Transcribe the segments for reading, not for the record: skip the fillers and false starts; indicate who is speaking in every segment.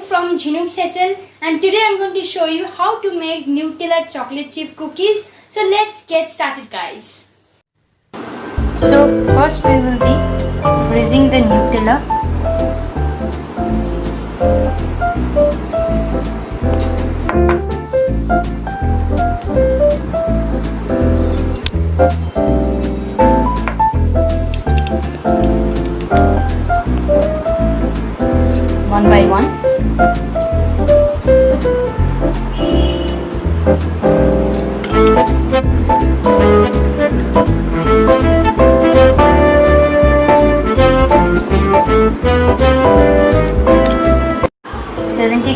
Speaker 1: From sHansel, and today I'm going to show you how to make Nutella chocolate chip cookies. So let's get started, guys. So first we will be freezing the Nutella. One by one.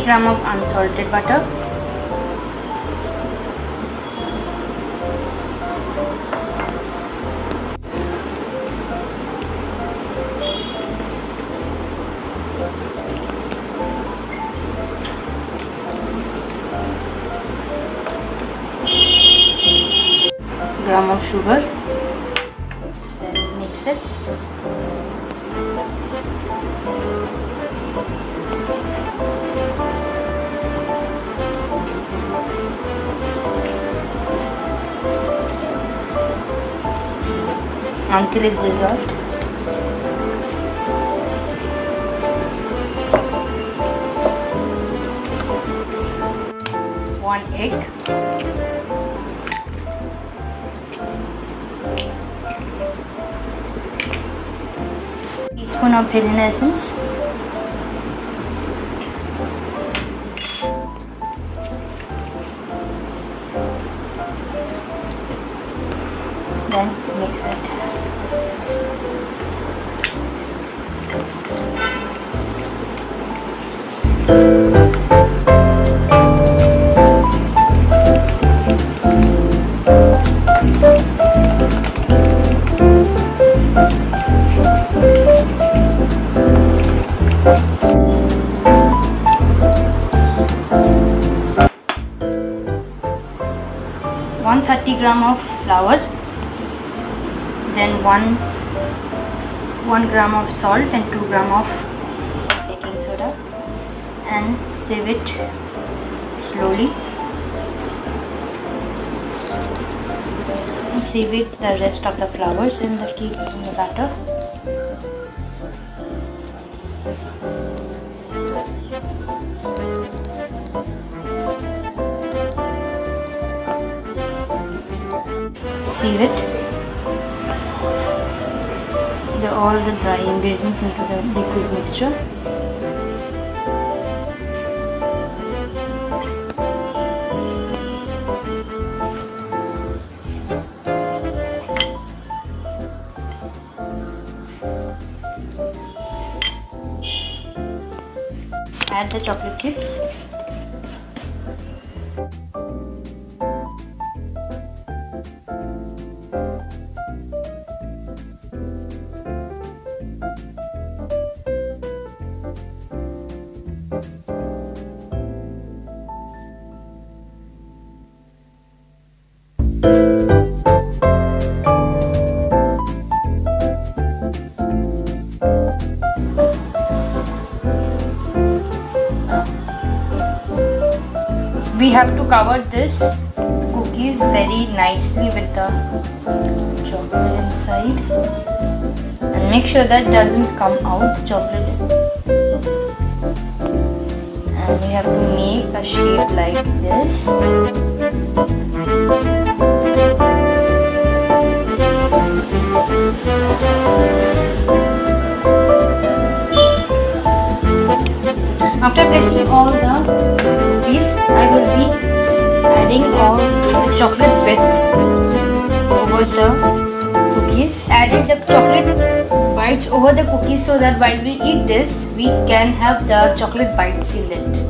Speaker 1: Gram of unsalted butter, gram of sugar, then mix it. Until it's dissolved. One egg. Teaspoon of vanilla essence. Then mix it. One 30 gram of flour, then 1 gram of salt and 2 gram of baking soda, and sieve it slowly. And sieve it the rest of the flours in the batter. Sieve it. All the dry ingredients into the liquid mixture. Add the chocolate chips. We have to cover this cookies very nicely with the chocolate inside, and make sure that doesn't come out the chocolate. And we have to make a shape like this. After placing all the cookies, I will be adding all the chocolate bits over the cookies. Adding the chocolate bites over the cookies so that while we eat this, we can have the chocolate bites in it.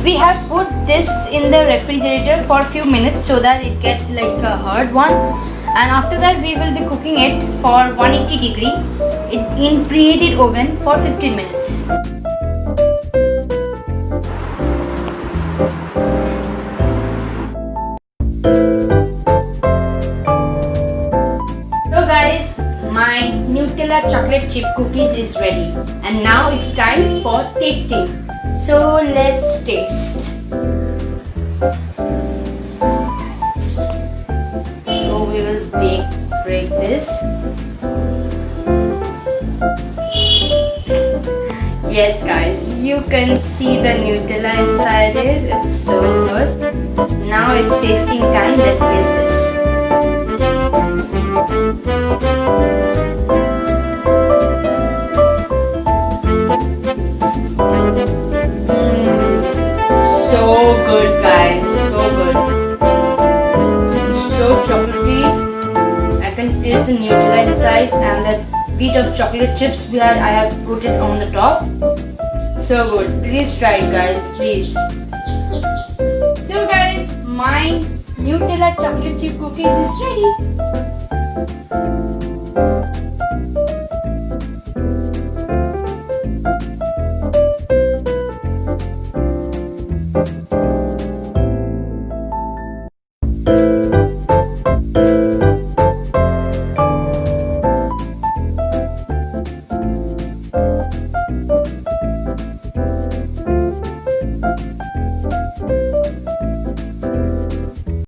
Speaker 1: We have put this in the refrigerator for a few minutes so that it gets like a hard one, and after that we will be cooking it for 180 degree in preheated oven for 15 minutes. So guys, my Nutella chocolate chip cookies is ready, and now it's time for tasting. So let's taste. So we will break this. Yes guys, you can see the Nutella inside it. It's so good. Now it's tasting time. Let's taste this. So good guys, so good. So chocolatey. I can taste the Nutella inside and the bit of chocolate chips I have put it on the top. So good. Please try it guys, please. So guys, my Nutella chocolate chip cookies is ready.